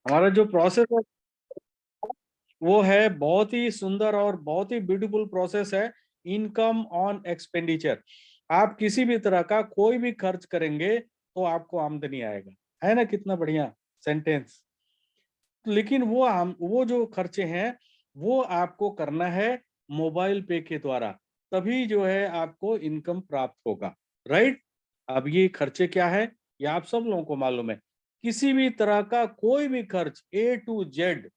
हमारा जो प्रोसेस है वो है बहुत ही सुंदर और बहुत ही ब्यूटीफुल प्रोसेस है। इनकम ऑन एक्सपेंडिचर, आप किसी भी तरह का कोई भी खर्च करेंगे तो आपको आमदनी आएगा। है ना, कितना बढ़िया सेंटेंस। लेकिन वो जो खर्चे हैं वो आपको करना है मोबाइल पे के द्वारा, तभी जो है आपको इनकम प्राप्त होगा। राइट। अब ये खर्चे क्या है, ये आप सब लोगों को मालूम है। किसी भी तरह का कोई भी खर्च A to Z,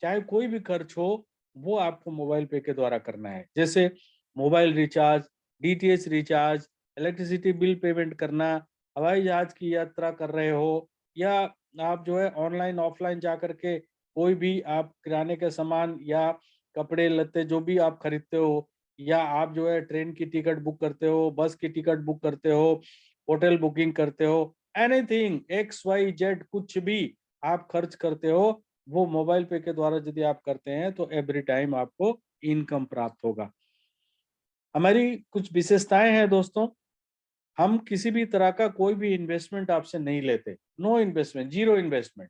चाहे कोई भी खर्च हो, वो आपको मोबाइल पे के द्वारा करना है। जैसे mobile recharge, DTH recharge, electricity bill payment करना, हवाई जहाज की यात्रा कर रहे हो, या आप जो है ऑनलाइन ऑफलाइन जा करके कोई भी आप किराने के सामान या कपड़े लत्ते जो भी आप खरीदते हो, या आप जो है ट्रेन की टिकट बुक करते हो, बस की टिकट बुक करते हो, होटल बुकिंग करते हो, एनीथिंग XYZ कुछ भी आप खर्च करते हो, वो मोबाइल पे के द्वारा यदि आप करते हैं तो एवरी टाइम आपको इनकम प्राप्त होगा। हमारी कुछ विशेषताएं हैं दोस्तों। हम किसी भी तरह का कोई भी इन्वेस्टमेंट आपसे नहीं लेते, नो इन्वेस्टमेंट, जीरो इन्वेस्टमेंट।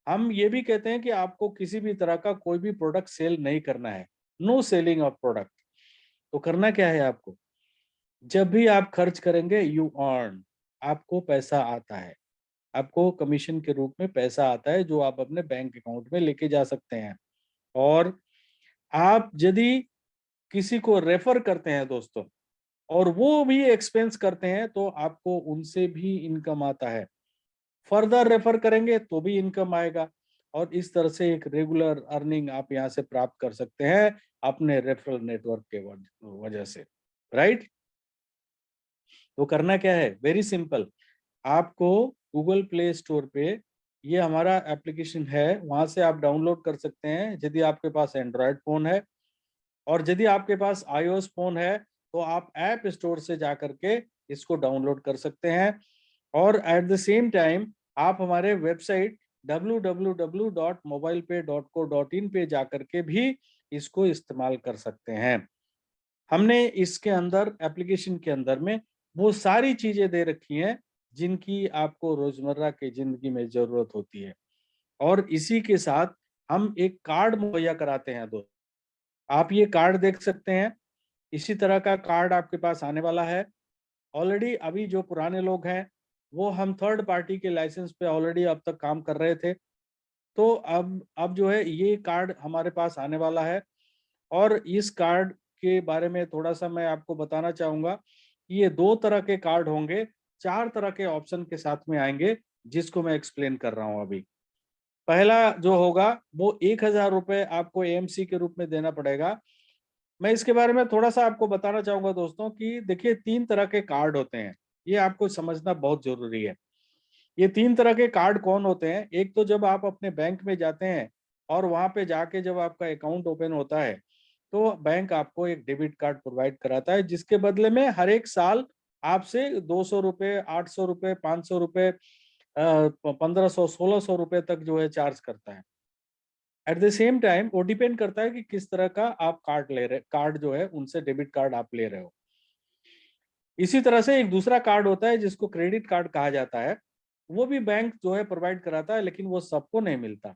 हम ये भी कहते हैं कि आपको किसी भी तरह का कोई भी प्रोडक्ट सेल नहीं करना है, नो सेलिंग ऑफ प्रोडक्ट। तो करना क्या है आपको, जब भी आप खर्च करेंगे यू अर्न, आपको पैसा आता है, आपको कमीशन के रूप में पैसा आता है जो आप अपने बैंक अकाउंट में लेके जा सकते हैं। और आप यदि किसी को रेफर करते हैं दोस्तों, और वो भी एक्सपेंस करते हैं, तो आपको उनसे भी इनकम आता है। फर्दर रेफर करेंगे तो भी इनकम आएगा, और इस तरह से एक रेगुलर अर्निंग आप यहाँ से प्राप्त कर सकते हैं अपने रेफरल नेटवर्क के वजह से। राइट। तो करना क्या है, वेरी सिंपल। आपको गूगल प्ले स्टोर पे ये हमारा एप्लीकेशन है, वहां से आप डाउनलोड कर सकते हैं यदि आपके पास एंड्रॉयड फोन है। और यदि आपके पास iOS फोन है तो आप ऐप स्टोर से जा करके इसको डाउनलोड कर सकते हैं। और एट द सेम टाइम आप हमारे वेबसाइट www.mobilepay.co.in पे जा करके भी इसको इस्तेमाल कर सकते हैं। हमने इसके अंदर, एप्लीकेशन के अंदर में वो सारी चीजें दे रखी हैं जिनकी आपको रोजमर्रा की जिंदगी में जरूरत होती है। और इसी के साथ हम एक कार्ड मुहैया कराते हैं दोस्तों। आप ये कार्ड देख सकते हैं, इसी तरह का कार्ड आपके पास आने वाला है। ऑलरेडी अभी जो पुराने लोग हैं वो हम थर्ड पार्टी के लाइसेंस पे ऑलरेडी अब तक काम कर रहे थे। तो अब जो है ये कार्ड हमारे पास आने वाला है। और इस कार्ड के बारे में थोड़ा सा मैं आपको बताना चाहूंगा। ये दो तरह के कार्ड होंगे, चार तरह के ऑप्शन के साथ में आएंगे, जिसको मैं एक्सप्लेन कर रहा हूं अभी। पहला जो होगा वो 1,000 रुपए आपको AMC के रूप में देना पड़ेगा। मैं इसके बारे में थोड़ा सा आपको बताना चाहूंगा दोस्तों कि देखिए, तीन तरह के कार्ड होते हैं, ये आपको समझना बहुत जरूरी है। ये तीन तरह के कार्ड कौन होते हैं, एक तो जब आप अपने बैंक में जाते हैं और वहां पे जाके जब आपका अकाउंट ओपन होता है तो बैंक आपको एक डेबिट कार्ड प्रोवाइड कराता है, जिसके बदले में हर एक साल आपसे 200 रुपए, 800 रुपए, 500 रुपए, 1500, 1600 रुपए तक जो है चार्ज करता है। एट द सेम टाइम वो डिपेंड करता है कि किस तरह का आप कार्ड ले रहे, कार्ड जो है उनसे डेबिट कार्ड आप ले रहे हो। इसी तरह से एक दूसरा कार्ड होता है जिसको क्रेडिट कार्ड कहा जाता है, वो भी बैंक जो है प्रोवाइड कराता है, लेकिन वो सबको नहीं मिलता।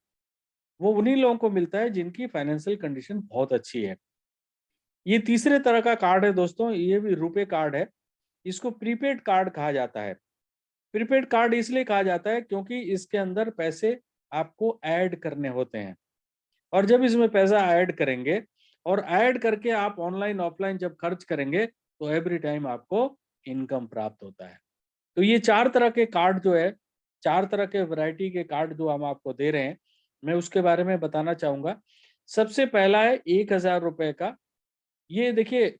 वो उन्हीं लोगों को मिलता है जिनकी फाइनेंशियल कंडीशन बहुत अच्छी है। ये तीसरे तरह का कार्ड है दोस्तों, ये भी रुपए कार्ड है। इसको प्रीपेड कार्ड कहा जाता है। प्रीपेड कार्ड इसलिए कहा जाता है क्योंकि इसके अंदर पैसे आपको ऐड करने होते हैं। और जब इसमें पैसा ऐड करेंगे और ऐड करके आप ऑनलाइन ऑफलाइन जब खर्च करेंगे तो एवरी टाइम आपको इनकम प्राप्त होता है। तो ये चार तरह के कार्ड जो है, चार तरह के वैरायटी के कार्ड जो हम आपको दे रहे हैं, मैं उसके बारे में बताना चाहूंगा। सबसे पहला है 1,000 रुपए का। ये देखिए,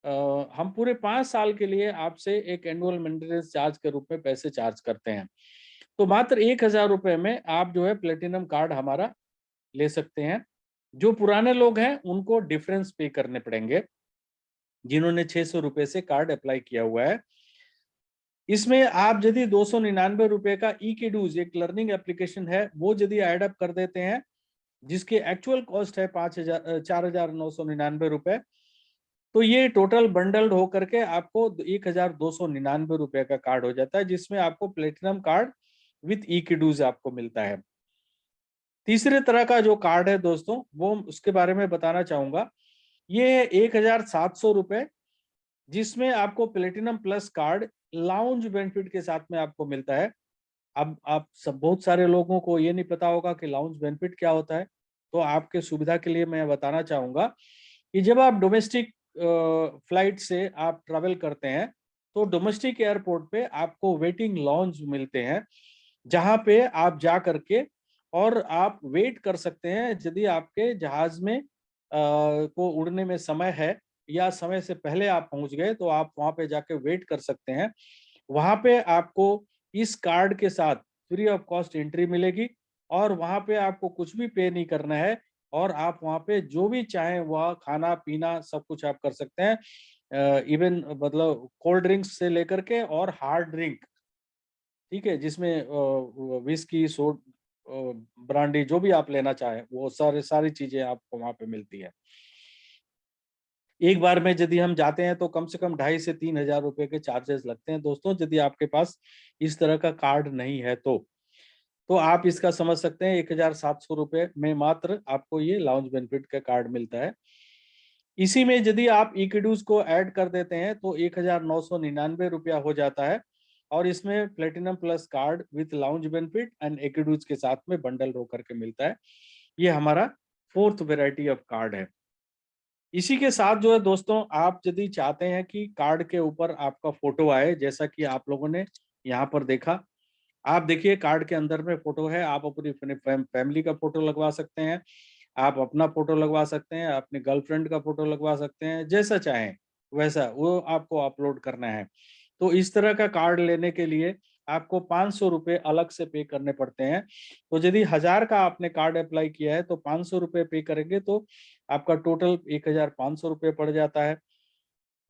हम पूरे 5 साल के लिए आपसे एक एनुअल मेंटेनेंस चार्ज के रूप में पैसे चार्ज करते हैं। तो मात्र 1,000 रुपए में आप जो है प्लेटिनम कार्ड हमारा ले सकते हैं। जो पुराने लोग हैं उनको डिफरेंस पे करने पड़ेंगे, जिन्होंने 600 रुपए से कार्ड अप्लाई किया हुआ है। इसमें आप यदि 299 रुपए का ई-के-डूज, एक लर्निंग एप्लीकेशन है, वो यदि एड अप कर देते हैं, जिसकी एक्चुअल कॉस्ट है 4,999 रुपए, तो ये टोटल बंडल्ड होकर के आपको 1,299 रुपए का कार्ड हो जाता है, जिसमें आपको प्लेटिनम कार्ड विथ इक्विडूज आपको मिलता है। तीसरे तरह का जो कार्ड है दोस्तों, वो उसके बारे में बताना चाहूंगा। ये है 1,700 रुपए, जिसमें आपको platinum plus card lounge benefit के साथ में आपको मिलता है। अब आप सब बहुत सारे लोगों को ये नहीं पता होगा कि लाउंज बेनिफिट क्या होता है, तो आपके सुविधा के लिए मैं बताना चाहूंगा कि जब आप डोमेस्टिक फ्लाइट से आप ट्रैवल करते हैं, तो डोमेस्टिक एयरपोर्ट पे आपको वेटिंग लॉन्ज मिलते हैं, जहां पे आप जा करके और आप वेट कर सकते हैं। यदि आपके जहाज में को उड़ने में समय है या समय से पहले आप पहुंच गए, तो आप वहां पे जाके वेट कर सकते हैं। वहां पे आपको इस कार्ड के साथ फ्री ऑफ कॉस्ट एंट्री मिलेगी, और वहां पे आपको कुछ भी पे नहीं करना है, और आप वहां पे जो भी चाहें वह खाना पीना सब कुछ आप कर सकते हैं। इवन मतलब कोल्ड ड्रिंक्स से लेकर के और हार्ड ड्रिंक, ठीक है, जिसमें विस्की सोड ब्रांडी जो भी आप लेना चाहें, वो सारी चीजें आपको वहां पे मिलती है। एक बार में यदि हम जाते हैं तो कम से कम 2,500 से 3,000 रुपए के चार्जेस लगते हैं दोस्तों, यदि आपके पास इस तरह का कार्ड नहीं है तो आप इसका समझ सकते हैं 1,700 रुपए में मात्र आपको ये लाउंज बेनिफिट का कार्ड मिलता है। इसी में यदि आप इक्विडूज को ऐड कर देते हैं तो 1,999 रुपया हो जाता है, और इसमें platinum plus card with lounge benefit and इक्विडूज के साथ में बंडल होकर के मिलता है। ये हमारा फोर्थ वेराइटी ऑफ कार्ड है। इसी के साथ जो है दोस्तों, आप यदि चाहते हैं कि कार्ड के ऊपर आपका फोटो आए, जैसा कि आप लोगों ने यहाँ पर देखा, आप देखिए कार्ड के अंदर में फोटो है, आप अपनी फैमिली का फोटो लगवा सकते हैं, आप अपना फोटो लगवा सकते हैं, अपने गर्लफ्रेंड का फोटो लगवा सकते हैं, जैसा चाहें वैसा वो आपको अपलोड करना है। तो इस तरह का कार्ड लेने के लिए आपको 500 रुपये अलग से पे करने पड़ते हैं। तो यदि 1,000 का आपने कार्ड अप्लाई किया है तो 500 रुपये पे करेंगे तो आपका टोटल 1,500 रुपये पड़ जाता है।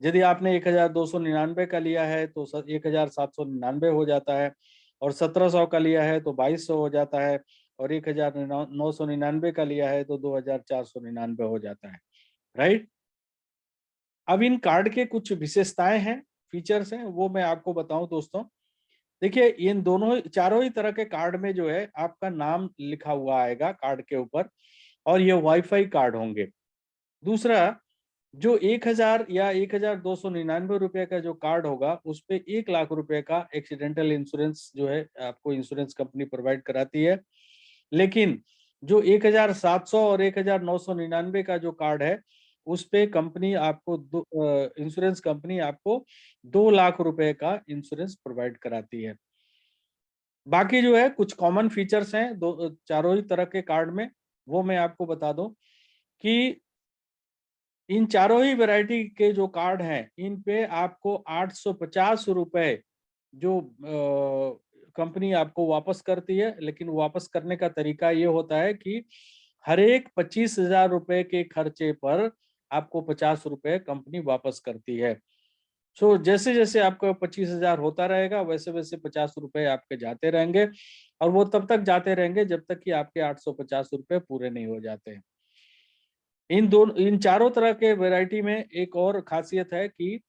यदि आपने 1,299 का लिया है तो 1,799 हो जाता है, और 1,700 का लिया है तो 2,200 हो जाता है, और 1,999 का लिया है तो 2,499 हो जाता है। राइट। अब इन कार्ड के कुछ विशेषताएं हैं, फीचर्स हैं, वो मैं आपको बताऊं दोस्तों। देखिए, इन दोनों चारों ही तरह के कार्ड में जो है आपका नाम लिखा हुआ आएगा कार्ड के ऊपर, और ये वाईफाई कार्ड होंगे। दूसरा, जो 1,000 या 1,299 रुपए का जो कार्ड होगा, उस पे 1,00,000 रुपए का एक्सीडेंटल इंश्योरेंस जो है आपको इंश्योरेंस कंपनी प्रोवाइड कराती है। लेकिन जो 1,700 और 1,999 का जो कार्ड है, उस पे कंपनी आपको इंश्योरेंस कंपनी आपको 2,00,000 रुपए का इंश्योरेंस प्रोवाइड कराती है। बाकी जो है कुछ कॉमन फीचर्स हैं दो चारों ही तरह के कार्ड में, वो मैं आपको बता दूं कि इन चारों ही वैरायटी के जो कार्ड हैं, इन पे आपको 850 रुपए जो कंपनी आपको वापस करती है। लेकिन वापस करने का तरीका ये होता है कि हर एक 25,000 रुपए के खर्चे पर आपको 50 रुपए कंपनी वापस करती है। सो जैसे जैसे आपका 25,000 होता रहेगा, वैसे वैसे 50 रुपए आपके जाते रहेंगे, और वो तब तक जाते रहेंगे जब तक कि आपके 850 रुपए पूरे नहीं हो जाते। इन चारों तरह के वैरायटी में एक और खासियत है कि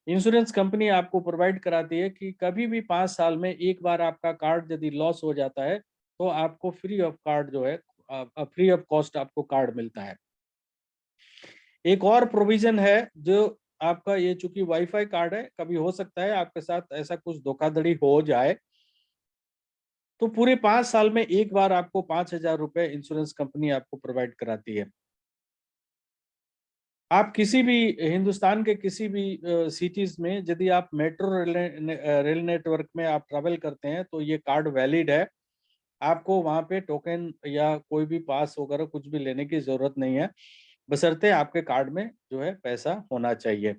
इंश्योरेंस कंपनी आपको प्रोवाइड कराती है कि कभी भी 5 साल में एक बार आपका कार्ड यदि लॉस हो जाता है, तो आपको फ्री ऑफ कार्ड जो है फ्री ऑफ कॉस्ट आपको कार्ड मिलता है। एक और प्रोविजन है जो आपका, ये चूंकि वाईफाई कार्ड है, कभी हो सकता है आपके साथ ऐसा कुछ धोखाधड़ी हो जाए, तो पूरे 5 साल में एक बार आपको 5,000 रुपए इंश्योरेंस कंपनी आपको प्रोवाइड कराती है। आप किसी भी हिंदुस्तान के किसी भी सिटीज में यदि आप मेट्रो रेल नेटवर्क में आप ट्रैवल करते हैं, तो ये कार्ड वैलिड है। आपको वहां पे टोकन या कोई भी पास वगैरह कुछ भी लेने की जरूरत नहीं है, बशर्ते आपके कार्ड में जो है पैसा होना चाहिए।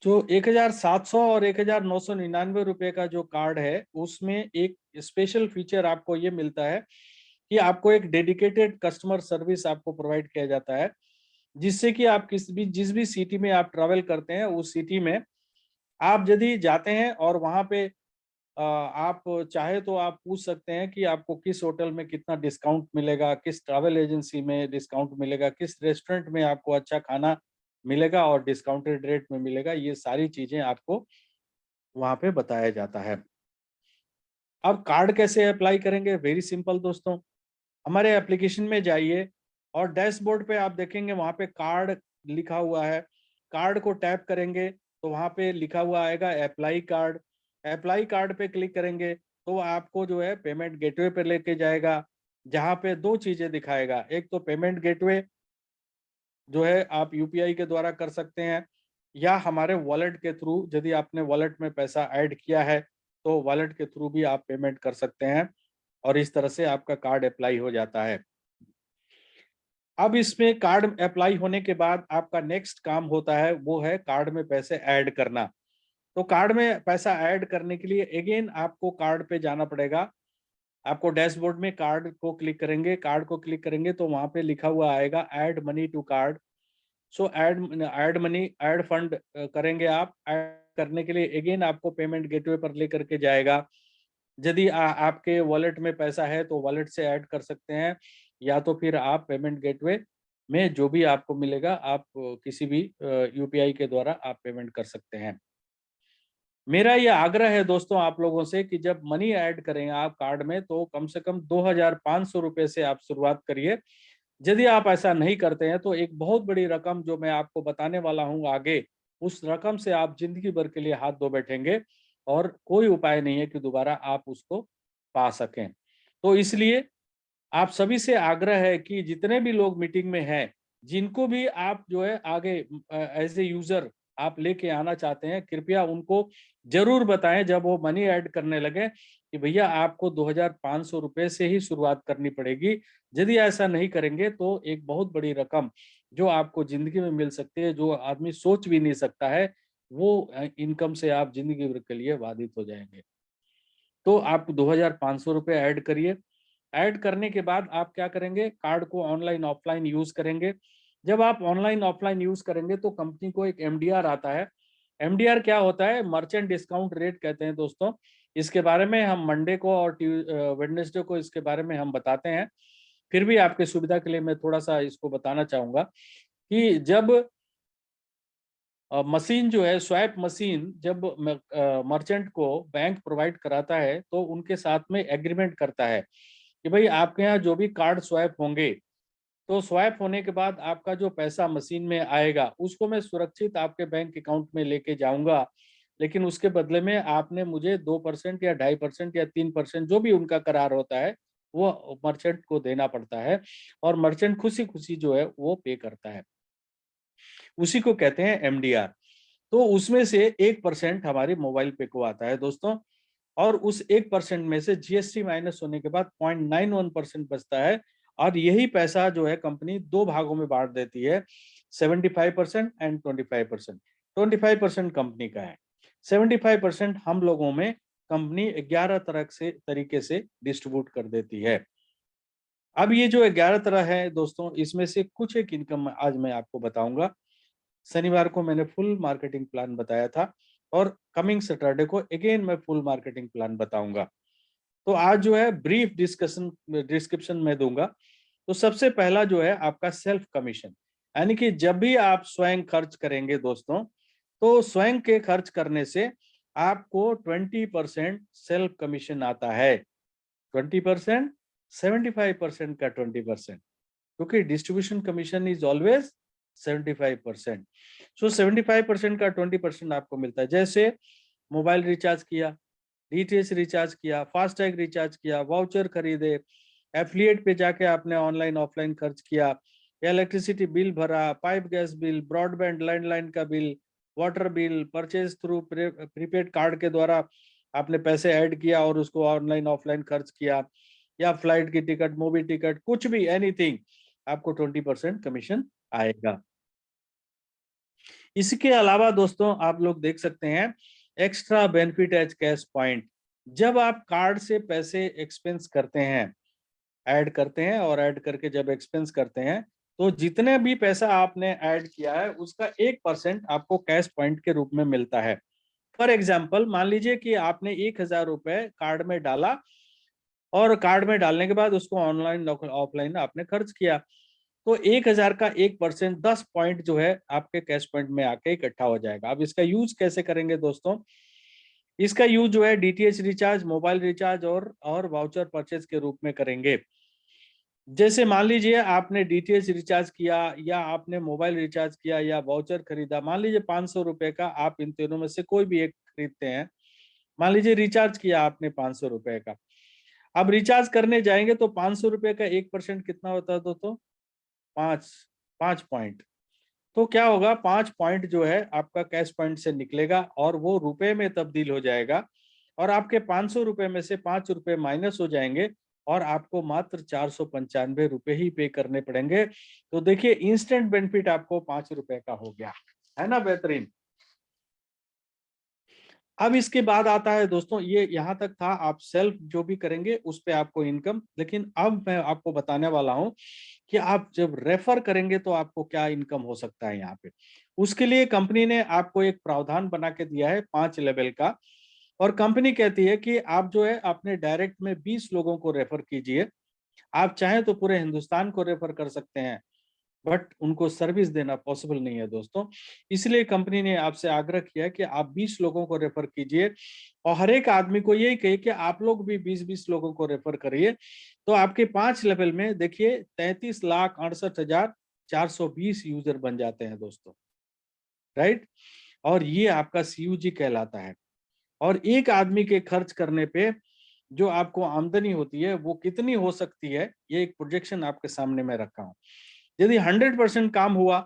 जो 1,700 और 1,999 रुपए का जो कार्ड है, उसमें एक स्पेशल फीचर आपको ये मिलता है कि आपको एक डेडिकेटेड कस्टमर सर्विस आपको प्रोवाइड किया जाता है, जिससे कि आप जिस भी सिटी में आप ट्रैवल करते हैं, उस सिटी में आप यदि जाते हैं और वहां पे आप चाहे तो आप पूछ सकते हैं कि आपको किस होटल में कितना डिस्काउंट मिलेगा, किस ट्रैवल एजेंसी में डिस्काउंट मिलेगा, किस रेस्टोरेंट में आपको अच्छा खाना मिलेगा और डिस्काउंटेड रेट में मिलेगा। ये सारी चीजें आपको वहां पे बताया जाता है। अब कार्ड कैसे अप्लाई करेंगे? वेरी सिंपल दोस्तों, हमारे एप्लीकेशन में जाइए और डैशबोर्ड पे आप देखेंगे वहां पे कार्ड लिखा हुआ है। कार्ड को टैप करेंगे तो वहां पे लिखा हुआ आएगा अप्लाई कार्ड। अप्लाई कार्ड पे क्लिक करेंगे तो आपको जो है पेमेंट गेटवे पे लेके जाएगा, जहाँ पे दो चीजें दिखाएगा। एक तो पेमेंट गेटवे जो है आप यूपीआई के द्वारा कर सकते हैं, या हमारे वॉलेट के थ्रू, यदि आपने वॉलेट में पैसा ऐड किया है तो वॉलेट के थ्रू भी आप पेमेंट कर सकते हैं, और इस तरह से आपका कार्ड अप्लाई हो जाता है। अब इसमें कार्ड अप्लाई होने के बाद आपका नेक्स्ट काम होता है, वो है कार्ड में पैसे ऐड करना। तो कार्ड में पैसा ऐड करने के लिए अगेन आपको कार्ड पे जाना पड़ेगा। आपको डैशबोर्ड में कार्ड को क्लिक करेंगे, कार्ड को क्लिक करेंगे तो वहां पे लिखा हुआ आएगा add money to card. So add money, add fund करेंगे आप। ऐड करने के लिए अगेन आपको पेमेंट गेटवे पर लेकर के जाएगा। यदि आपके वॉलेट में पैसा है तो वॉलेट से ऐड कर सकते हैं, या तो फिर आप पेमेंट गेटवे में जो भी आपको मिलेगा आप किसी भी यूपीआई के द्वारा आप पेमेंट कर सकते हैं। मेरा ये आग्रह है दोस्तों आप लोगों से कि जब मनी ऐड करें आप कार्ड में तो कम से कम 2,500 रुपए से आप शुरुआत करिए। यदि आप ऐसा नहीं करते हैं तो एक बहुत बड़ी रकम जो मैं आपको बताने वाला हूं आगे, उस रकम से आप जिंदगी भर के लिए हाथ धो बैठेंगे और कोई उपाय नहीं है कि दोबारा आप उसको पा सकें। तो इसलिए आप सभी से आग्रह है कि जितने भी लोग मीटिंग में हैं, जिनको भी आप जो है आगे एज ए यूजर आप लेके आना चाहते हैं, कृपया उनको जरूर बताएं जब वो मनी ऐड करने लगे कि भैया आपको 2,500 रुपए से ही शुरुआत करनी पड़ेगी। यदि ऐसा नहीं करेंगे तो एक बहुत बड़ी रकम जो आपको जिंदगी में मिल सकती है, जो आदमी सोच भी नहीं सकता है, वो इनकम से आप जिंदगी भर के लिए बाधित हो जाएंगे। तो आप 2,500 रुपए ऐड करिए। ऐड करने के बाद आप क्या करेंगे, कार्ड को ऑनलाइन ऑफलाइन यूज करेंगे। जब आप ऑनलाइन ऑफलाइन यूज करेंगे तो कंपनी को एक एमडीआर आता है। एमडीआर क्या होता है? मर्चेंट डिस्काउंट रेट कहते हैं दोस्तों। इसके बारे में हम मंडे को और वेडनेसडे को इसके बारे में हम बताते हैं। फिर भी आपके सुविधा के लिए मैं थोड़ा सा इसको बताना चाहूंगा कि जब मशीन जो है, स्वैप मशीन, जब मर्चेंट को बैंक प्रोवाइड कराता है तो उनके साथ में एग्रीमेंट करता है कि भाई आपके यहाँ जो भी कार्ड स्वैप होंगे, तो स्वैप होने के बाद आपका जो पैसा मशीन में आएगा उसको मैं सुरक्षित आपके बैंक अकाउंट में लेके जाऊंगा, लेकिन उसके बदले में आपने मुझे 2% या 2.5% या 3% जो भी उनका करार होता है वो मर्चेंट को देना पड़ता है, और मर्चेंट खुशी खुशी जो है वो पे करता है। उसी को कहते हैं एमडीआर। तो उसमें से 1% हमारे मोबाइल पे को आता है दोस्तों, और उस 1% में से जीएसटी माइनस होने के बाद 0.91% बचता है। और यही पैसा जो है कंपनी दो भागों में बांट देती है, 75% एंड 25%। 25% कंपनी का है, 75% हम लोगों में कंपनी 11 तरह से तरीके से डिस्ट्रीब्यूट कर देती है। अब ये जो 11 तरह है दोस्तों, इसमें से कुछ एक इनकम आज मैं आपको बताऊंगा। शनिवार को मैंने फुल मार्केटिंग प्लान बताया था, और कमिंग सैटरडे को अगेन मैं फुल मार्केटिंग प्लान बताऊंगा। तो आज जो है ब्रीफ डिस्क्रिप्शन में दूंगा। तो सबसे पहला जो है आपका सेल्फ कमीशन, यानी कि जब भी आप स्वयं खर्च करेंगे दोस्तों, तो स्वयं के खर्च करने से आपको 20% सेल्फ कमीशन आता है। 20%, 75% का 20%, क्योंकि distribution commission is always 75%। So 75% का 20% आपको मिलता है। जैसे मोबाइल रिचार्ज किया, डीटीएच रिचार्ज किया, फास्टैग रिचार्ज किया, वाउचर खरीदे, एफिलिएट पे जाके आपने ऑनलाइन ऑफलाइन खर्च किया, या इलेक्ट्रिसिटी बिल भरा, pipe gas bill, broadband landline का bill, water bill, purchase through prepaid card के द्वारा आपने पैसे ऐड किया और उसको ऑनलाइन ऑफलाइन खर्च किया, या फ्लाइट की टिकट, मूवी टिकट, कुछ भी एनीथिंग, आपको 20% कमीशन आएगा। इसके अलावा दोस्तों आप लोग देख सकते हैं extra benefit as cash point. जब आप कार्ड से पैसे एक्सपेंस करते हैं, ऐड करते हैं, और ऐड करके जब एक्सपेंस करते हैं, तो जितने भी पैसा आपने ऐड किया है उसका 1% आपको कैश पॉइंट के रूप में मिलता है। फॉर एग्जाम्पल, मान लीजिए कि आपने 1,000 रुपए कार्ड में डाला, और कार्ड में डालने के बाद उसको ऑनलाइन ऑफलाइन आपने खर्च किया, तो 1,000 का 1%, 10 पॉइंट जो है आपके कैश पॉइंट में आके इकट्ठा हो जाएगा। अब इसका यूज कैसे करेंगे दोस्तों? इसका यूज जो है डीटीएच रिचार्ज, मोबाइल रिचार्ज और वाउचर परचेज के रूप में करेंगे। जैसे मान लीजिए आपने डीटीएच रिचार्ज किया या आपने मोबाइल रिचार्ज किया या वाउचर खरीदा, मान लीजिए 500 रुपए का, आप इन तीनों में से कोई भी एक खरीदते हैं। मान लीजिए रिचार्ज किया आपने 500 रुपए का, अब रिचार्ज करने जाएंगे तो 500 रुपए का 1% कितना होता है दोस्तों? 5 पॉइंट। तो क्या होगा, 5 पॉइंट जो है आपका कैश पॉइंट से निकलेगा और वो रुपए में तब्दील हो जाएगा और आपके 500 रुपए में से 5 रुपए माइनस हो जाएंगे और आपको मात्र 495 रुपए ही पे करने पड़ेंगे। तो देखिए इंस्टेंट बेनिफिट आपको 5 रुपए का हो गया, है ना बेहतरीन। अब इसके बाद आता है दोस्तों, ये यहाँ तक था, आप सेल्फ जो भी करेंगे उस पे आपको इनकम। लेकिन अब मैं आपको बताने वाला हूँ कि आप जब रेफर करेंगे तो आपको क्या इनकम हो सकता है यहाँ पे। उसके लिए कंपनी ने आपको एक प्रावधान बना के दिया है 5 लेवल का, और कंपनी कहती है कि आप जो है अपने डायरेक्ट में 20 लोगों को रेफर कीजिए। आप चाहें तो पूरे हिंदुस्तान को रेफर कर सकते हैं, बट उनको सर्विस देना पॉसिबल नहीं है दोस्तों। इसलिए कंपनी ने आपसे आग्रह किया कि आप 20 लोगों को रेफर कीजिए और हर एक आदमी को यही कहे कि आप लोग भी 20-20 लोगों को रेफर करिए। तो आपके 5 लेवल में देखिए 33,68,420 यूजर बन जाते हैं दोस्तों, राइट। और ये आपका सीयूजी कहलाता है। और एक आदमी के खर्च करने पे जो आपको आमदनी होती है वो कितनी हो सकती है, ये एक प्रोजेक्शन आपके सामने मैं रखा हूं। यदि 100% काम हुआ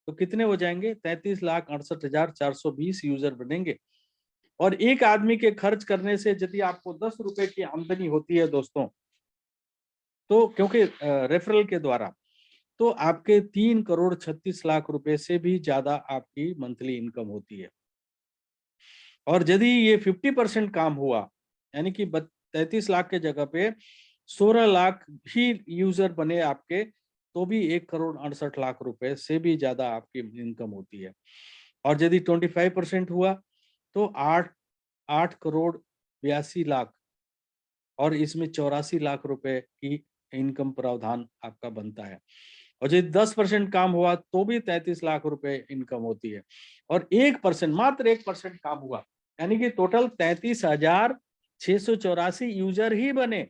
तो कितने हो जाएंगे? 33,68,420 यूजर बनेंगे। और एक आदमी के खर्च करने से यदि आपको 10 रुपए की आमदनी होती है दोस्तों, तो क्योंकि रेफरल के द्वारा, तो आपके 3,36,00,000 रुपए से भी ज्यादा आपकी मंथली इनकम होती है। और यदि ये 50% काम हुआ, यानी कि 33 लाख के जगह पे 16 लाख ही यूजर बने आपके, तो भी 1,68,00,000 रुपए से भी ज्यादा आपकी इनकम होती है। और यदि 25% हुआ तो 8,82,82,00,000, और इसमें 84 लाख रुपए की इनकम प्रावधान आपका बनता है। और यदि 10% काम हुआ तो भी 33 लाख रुपए इनकम होती है। और 1%, मात्र 1% काम हुआ, यानी कि टोटल 33,684 यूजर ही बने,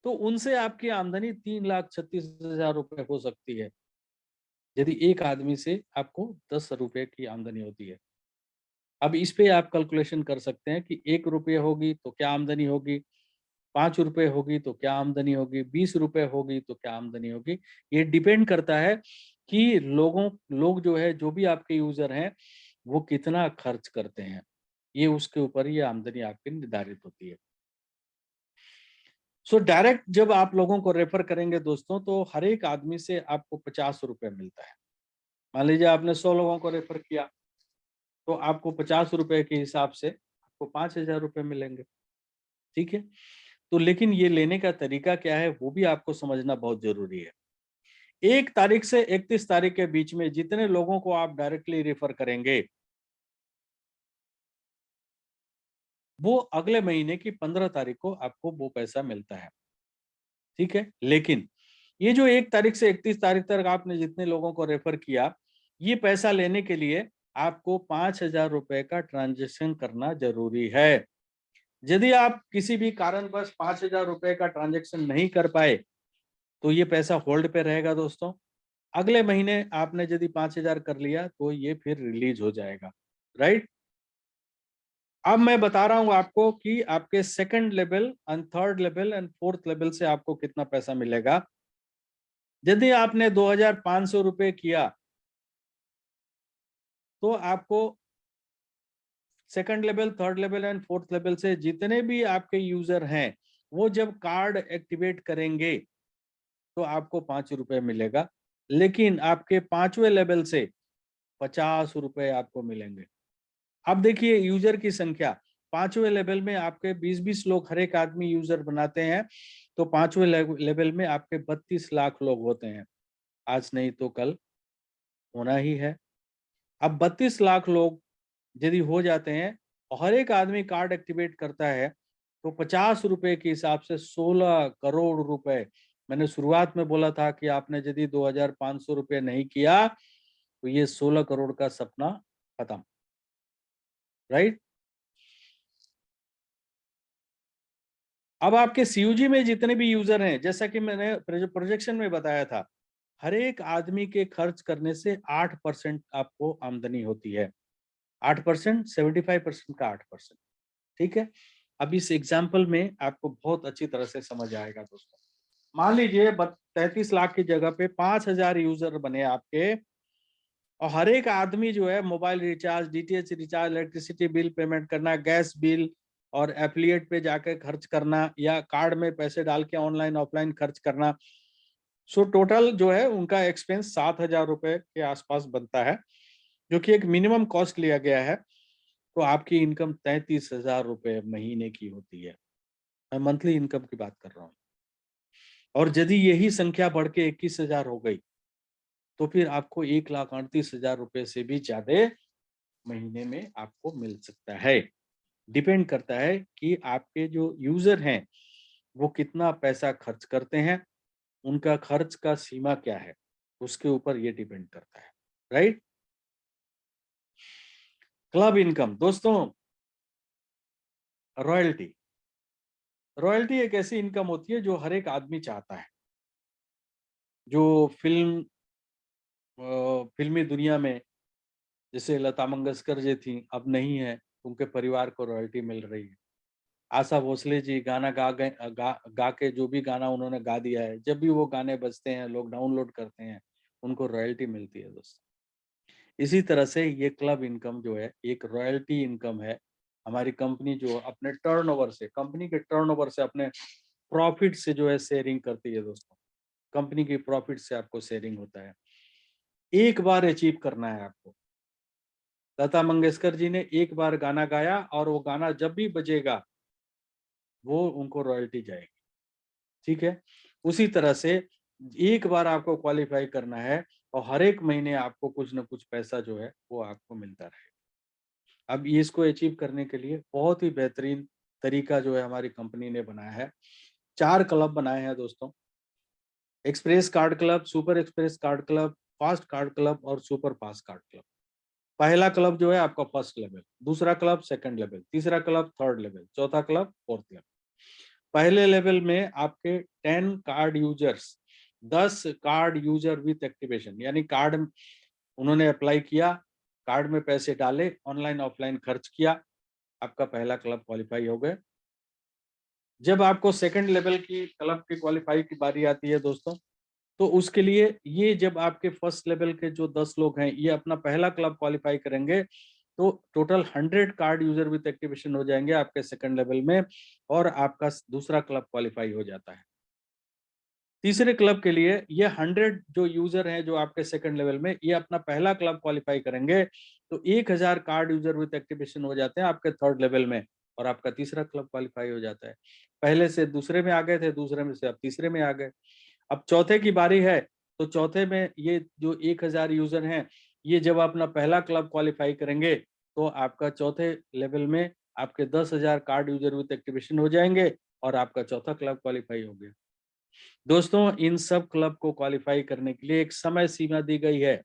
तो उनसे आपकी आमदनी 3,36,000 रुपए हो सकती है, यदि एक आदमी से आपको 10 रुपए की आमदनी होती है। अब इस पे आप कैलकुलेशन कर सकते हैं कि 1 रुपये होगी तो क्या आमदनी होगी, 5 रुपए होगी तो क्या आमदनी होगी, 20 रुपए होगी तो क्या आमदनी होगी। ये डिपेंड करता है कि लोग जो है, जो भी आपके यूजर हैं, वो कितना खर्च करते हैं, ये उसके ऊपर ये आमदनी आपकी निर्धारित होती है। सो डायरेक्ट जब आप लोगों को रेफर करेंगे दोस्तों, तो हर एक आदमी से आपको 50 रुपए मिलता है। मान लीजिए आपने 100 लोगों को रेफर किया, तो आपको 50 रुपए के हिसाब से आपको 5,000 रुपए मिलेंगे, ठीक है। तो लेकिन ये लेने का तरीका क्या है वो भी आपको समझना बहुत जरूरी है। 1 तारीख से 31 तारीख के बीच में जितने लोगों को आप डायरेक्टली रेफर करेंगे, वो अगले महीने की 15 तारीख को आपको वो पैसा मिलता है, ठीक है। लेकिन ये जो 1 तारीख से 31 तारीख तक आपने जितने लोगों को रेफर किया, ये पैसा लेने के लिए आपको 5,000 रुपए का ट्रांजेक्शन करना जरूरी है। यदि आप किसी भी कारणवश 5,000 रुपए का ट्रांजेक्शन नहीं कर पाए, तो ये पैसा होल्ड पे रहेगा दोस्तों। अगले महीने आपने यदि 5,000 कर लिया तो ये फिर रिलीज हो जाएगा, राइट। अब मैं बता रहा हूं आपको कि आपके second level and third level and fourth level से आपको कितना पैसा मिलेगा। यदि आपने 2,500 रुपए किया, तो आपको second level, third level and fourth level से जितने भी आपके यूजर हैं, वो जब कार्ड एक्टिवेट करेंगे तो आपको 5 रुपए मिलेगा। लेकिन आपके 5वें लेवल से 50 रुपए आपको मिलेंगे। अब देखिए यूजर की संख्या, 5वें लेवल में आपके 20-20 लोग हर एक आदमी यूजर बनाते हैं, तो 5वें लेवल में आपके 32 लाख लोग होते हैं। आज नहीं तो कल होना ही है। अब 32 लाख लोग यदि हो जाते हैं और हर एक आदमी कार्ड एक्टिवेट करता है, तो 50 रुपए के हिसाब से 16 करोड़ रुपए। मैंने शुरुआत में बोला था कि आपने यदि 2,500 रुपये नहीं किया तो ये 16 करोड़ का सपना खत्म, राइट। अब आपके सीयूजी में जितने भी यूजर हैं, जैसा कि मैंने प्रोजेक्शन में बताया था, हर एक आदमी के खर्च करने से 8% आपको आमदनी होती है। 8%, 75% का 8%। ठीक है। अब इस एग्जाम्पल में आपको बहुत अच्छी तरह से समझ आएगा दोस्तों। मान लीजिए 33 लाख की जगह पे 5,000 यूजर बने आपके, और हर एक आदमी जो है mobile recharge, DTH recharge, electricity bill payment करना, गैस बिल और एफिलिएट पे जाकर खर्च करना, या कार्ड में पैसे डाल के ऑनलाइन ऑफलाइन खर्च करना। सो टोटल जो है उनका एक्सपेंस 7,000 रुपए के आसपास बनता है, जो कि एक मिनिमम कॉस्ट लिया गया है। तो आपकी इनकम 33,000 रुपए महीने की होती है। मैं मंथली इनकम की बात कर रहा हूँ। और यदि यही संख्या बढ़ के 21,000 हो गई, तो फिर आपको 1,38,000 रुपए से भी ज्यादा महीने में आपको मिल सकता है। डिपेंड करता है कि आपके जो यूजर हैं वो कितना पैसा खर्च करते हैं, उनका खर्च का सीमा क्या है, उसके ऊपर ये डिपेंड करता है। राइट। क्लब इनकम दोस्तों, रॉयल्टी। रॉयल्टी एक ऐसी इनकम होती है जो हर एक आदमी चाहता है। जो फिल्मी दुनिया में जैसे लता मंगेशकर जी थी, अब नहीं है, उनके परिवार को रॉयल्टी मिल रही है। आशा भोसले जी गाना गा के जो भी गाना उन्होंने गा दिया है, जब भी वो गाने बजते हैं, लोग डाउनलोड करते हैं, उनको रॉयल्टी मिलती है दोस्तों। इसी तरह से ये क्लब इनकम जो है एक रॉयल्टी इनकम है। हमारी कंपनी जो अपने टर्नओवर से, कंपनी के टर्नओवर से, अपने प्रॉफिट से जो है शेयरिंग करती है दोस्तों। कंपनी की प्रॉफिट से आपको शेयरिंग होता है। एक बार अचीव करना है आपको। लता मंगेशकर जी ने एक बार गाना गाया और वो गाना जब भी बजेगा वो उनको रॉयल्टी जाएगी। ठीक है। उसी तरह से एक बार आपको क्वालिफाई करना है और हर एक महीने आपको कुछ ना कुछ पैसा जो है वो आपको मिलता रहे। अब ये इसको अचीव करने के लिए बहुत ही बेहतरीन तरीका जो है हमारी कंपनी ने बनाया है। 4 क्लब बनाए हैं दोस्तों। Express card club, super express card club, fast card club और सुपर फास्ट कार्ड क्लब। पहला क्लब जो है आपका फर्स्ट लेवल, दूसरा क्लब सेकंड लेवल, तीसरा क्लब थर्ड लेवल, चौथा क्लब फोर्थ लेवल। पहले लेवल में आपके 10 card users, 10 card user with activation, यानी कार्ड उन्होंने अप्लाई किया, कार्ड में पैसे डाले, ऑनलाइन ऑफलाइन खर्च किया, आपका पहला क्लब क्वालिफाई हो गए। जब आपको सेकंड लेवल की क्लब की क्वालिफाई की बारी आती है दोस्तों, तो उसके लिए ये जब आपके फर्स्ट लेवल के जो 10 लोग हैं ये अपना पहला क्लब क्वालिफाई करेंगे, तो total 100 card user with activation हो जाएंगे आपके सेकंड लेवल में, और आपका दूसरा क्लब क्वालिफाई हो जाता है। तीसरे क्लब के लिए ये 100 जो यूजर हैं जो आपके सेकंड लेवल में, ये अपना पहला क्लब क्वालिफाई करेंगे, तो 1000 कार्ड यूजर विथ एक्टिवेशन हो जाते हैं आपके थर्ड लेवल में, और आपका तीसरा क्लब क्वालिफाई हो जाता है। पहले से दूसरे में आ गए थे, दूसरे में से अब तीसरे में आ गए। अब चौथे की बारी है, तो चौथे में ये जो 1000 यूजर हैं, ये जब अपना पहला क्लब क्वालिफाई करेंगे, तो आपका चौथे लेवल में आपके 10,000 कार्ड यूजर विथ एक्टिवेशन हो जाएंगे, और आपका चौथा क्लब क्वालिफाई हो गया। दोस्तों, इन सब क्लब को क्वालिफाई करने के लिए एक समय सीमा दी गई है,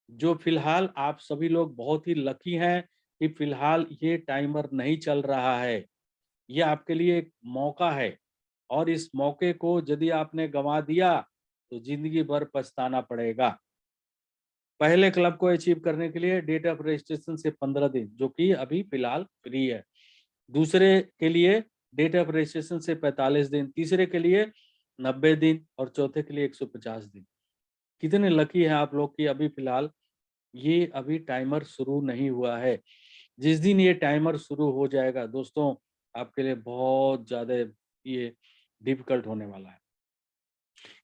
जो फिलहाल आप सभी लोग बहुत ही लकी हैं कि फिलहाल ये टाइमर नहीं चल रहा है। ये आपके लिए एक मौका है, और इस मौके को यदि आपने गंवा दिया तो जिंदगी भर पछताना पड़ेगा। पहले क्लब को अचीव करने के लिए डेट ऑफ रजिस्ट्रेशन से 15 दिन, जो कि अभी फिलहाल फ्री है। दूसरे के लिए डेट ऑफ रजिस्ट्रेशन से 45 दिन, तीसरे के लिए 90 दिन, और चौथे के लिए 150 दिन। कितने लकी हैं आप लोग कि अभी फिलहाल ये अभी टाइमर शुरू नहीं हुआ है। जिस दिन ये टाइमर शुरू हो जाएगा दोस्तों, आपके लिए बहुत ज्यादा ये डिफिकल्ट होने वाला है।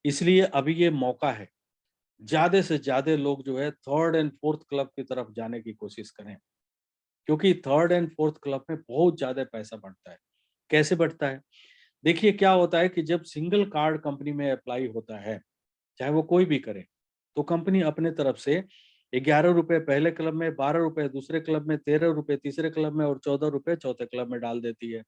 इसलिए अभी ये मौका है, ज्यादा से ज्यादा लोग जो है थर्ड एंड फोर्थ क्लब की तरफ जाने की कोशिश करें, क्योंकि थर्ड एंड फोर्थ क्लब में बहुत ज्यादा पैसा बढ़ता है। कैसे बढ़ता है? देखिए क्या होता है कि जब सिंगल कार्ड कंपनी में अप्लाई होता है, चाहे वो कोई भी करे, तो कंपनी अपने तरफ से 11 रुपए पहले क्लब में, 12 रुपए दूसरे क्लब में, 13 रुपए तीसरे क्लब में, और 14 रुपए चौथे क्लब में डाल देती है।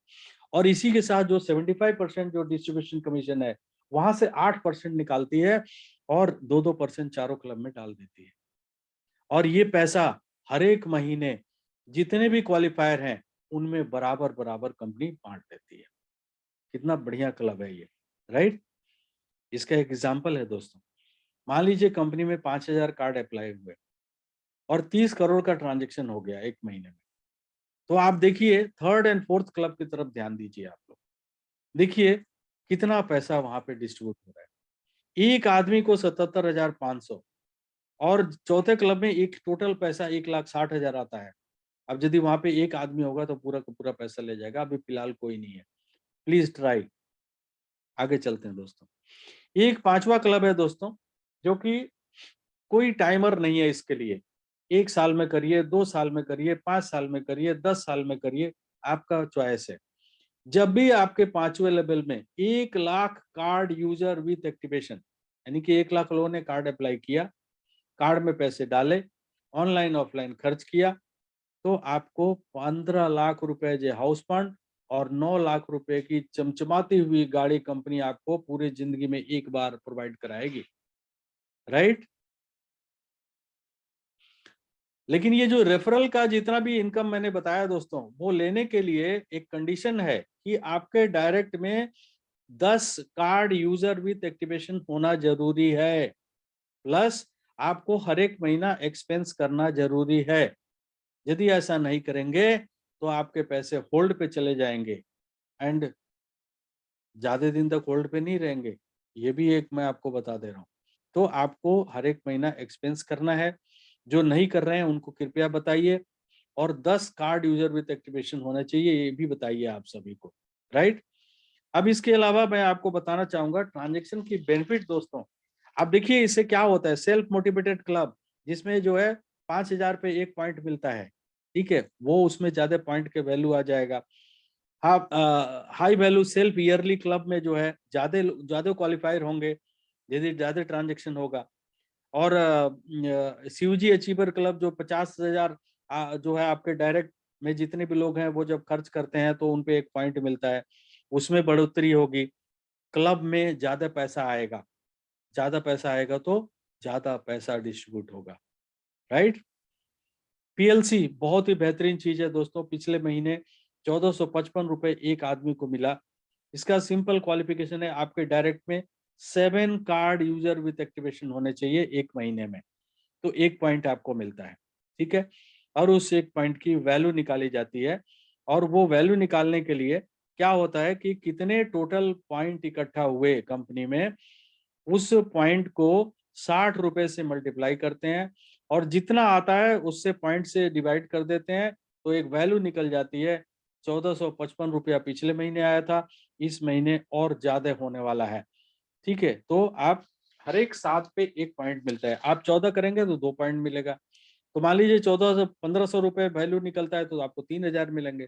और इसी के साथ जो 75% जो डिस्ट्रीब्यूशन कमीशन है, वहां से 8% निकालती है, और 2-2% चारों क्लब में डाल देती है। और ये पैसा हर एक महीने जितने भी क्वालिफायर हैं उनमें बराबर बराबर कंपनी बांट देती है। कितना बढ़िया क्लब है ये, राइट। इसका एक एग्जाम्पल है दोस्तों, मान लीजिए कंपनी में 5,000 कार्ड अप्लाई हुए और 30 करोड़ का ट्रांजेक्शन हो गया एक महीने में। तो आप देखिए थर्ड एंड फोर्थ क्लब की तरफ ध्यान दीजिए आप लोग, देखिए कितना पैसा वहां पे डिस्ट्रीब्यूट हो रहा है। एक आदमी को 77,500 और चौथे क्लब में एक टोटल पैसा 1,60,000 आता है। अब यदि वहां पे एक आदमी होगा तो पूरा का पूरा पैसा ले जाएगा, अभी फिलहाल कोई नहीं है। प्लीज ट्राई, आगे चलते हैं दोस्तों। एक पांचवा क्लब है दोस्तों, जो कि कोई टाइमर नहीं है इसके लिए, 1 साल में करिए, 2 साल में करिए, 5 साल में करिए, 10 साल में करिए, आपका चॉइस है। जब भी आपके पांचवे लेवल में 1 lakh card user with activation, यानी कि 1 लाख लोगों ने कार्ड अप्लाई किया, कार्ड में पैसे डाले, ऑनलाइन ऑफलाइन खर्च किया, तो आपको 15 लाख रुपए जो हाउस फंड और 9 लाख रुपए की चमचमाती हुई गाड़ी कंपनी आपको पूरी जिंदगी में एक बार प्रोवाइड कराएगी, राइट। लेकिन ये जो रेफरल का जितना भी इनकम मैंने बताया दोस्तों, वो लेने के लिए एक कंडीशन है कि आपके डायरेक्ट में 10 कार्ड यूजर विथ एक्टिवेशन होना जरूरी है, प्लस आपको हर एक महीना एक्सपेंस करना जरूरी है। यदि ऐसा नहीं करेंगे तो आपके पैसे होल्ड पे चले जाएंगे एंड ज्यादा दिन तक होल्ड पे नहीं रहेंगे, ये भी एक मैं आपको बता दे रहा हूँ। तो आपको हर एक महीना एक्सपेंस करना है। जो नहीं कर रहे हैं उनको कृपया बताइए, और 10 कार्ड यूजर विथ एक्टिवेशन होना चाहिए, ये भी बताइए आप सभी को, राइट। अब इसके अलावा मैं आपको बताना चाहूंगा ट्रांजेक्शन की बेनिफिट दोस्तों। अब देखिए इससे क्या होता है, सेल्फ मोटिवेटेड क्लब, जिसमें जो है 5,000 पे एक पॉइंट मिलता है, ठीक है, वो उसमें ज्यादा पॉइंट के वैल्यू आ जाएगा। हाँ, high value self yearly club में जो है ज्यादा ज्यादा क्वालिफायर होंगे यदि ज्यादा ट्रांजेक्शन होगा। और सीयूजी अचीवर क्लब जो 50,000 जो है आपके डायरेक्ट में जितने भी लोग हैं वो जब खर्च करते हैं तो उनपे एक पॉइंट मिलता है, उसमें बढ़ोतरी होगी। क्लब में ज्यादा पैसा आएगा, ज्यादा पैसा आएगा तो ज्यादा पैसा डिस्ट्रीब्यूट होगा, राइट। पीएलसी बहुत ही बेहतरीन चीज है दोस्तों, पिछले महीने 1455 रुपए एक आदमी को मिला। इसका सिंपल क्वालिफिकेशन है, आपके डायरेक्ट में 7 कार्ड यूजर विथ एक्टिवेशन होने चाहिए एक महीने में, तो एक पॉइंट आपको मिलता है, ठीक है। और उस एक पॉइंट की वैल्यू निकाली जाती है, और वो वैल्यू निकालने के लिए क्या होता है कि कितने टोटल पॉइंट इकट्ठा हुए कंपनी में, उस पॉइंट को 60 रुपए से मल्टीप्लाई करते हैं, और जितना आता है उससे पॉइंट से डिवाइड कर देते हैं, तो एक वैल्यू निकल जाती है। 1455 रुपया पिछले महीने आया था, इस महीने और ज्यादा होने वाला है, ठीक है। तो आप हर एक 7 पे एक पॉइंट मिलता है, आप 14 करेंगे तो 2 पॉइंट मिलेगा। तो मान लीजिए 1400 रुपए वैल्यू निकलता है तो आपको 3,000 मिलेंगे।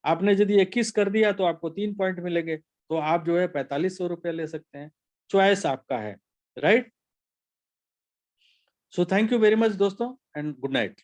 आपने यदि 21 कर दिया तो आपको 3 पॉइंट मिलेंगे, तो आप जो है 4500 रुपए ले सकते हैं, चॉइस आपका है, right. So thank you very much दोस्तों, एंड गुड नाइट।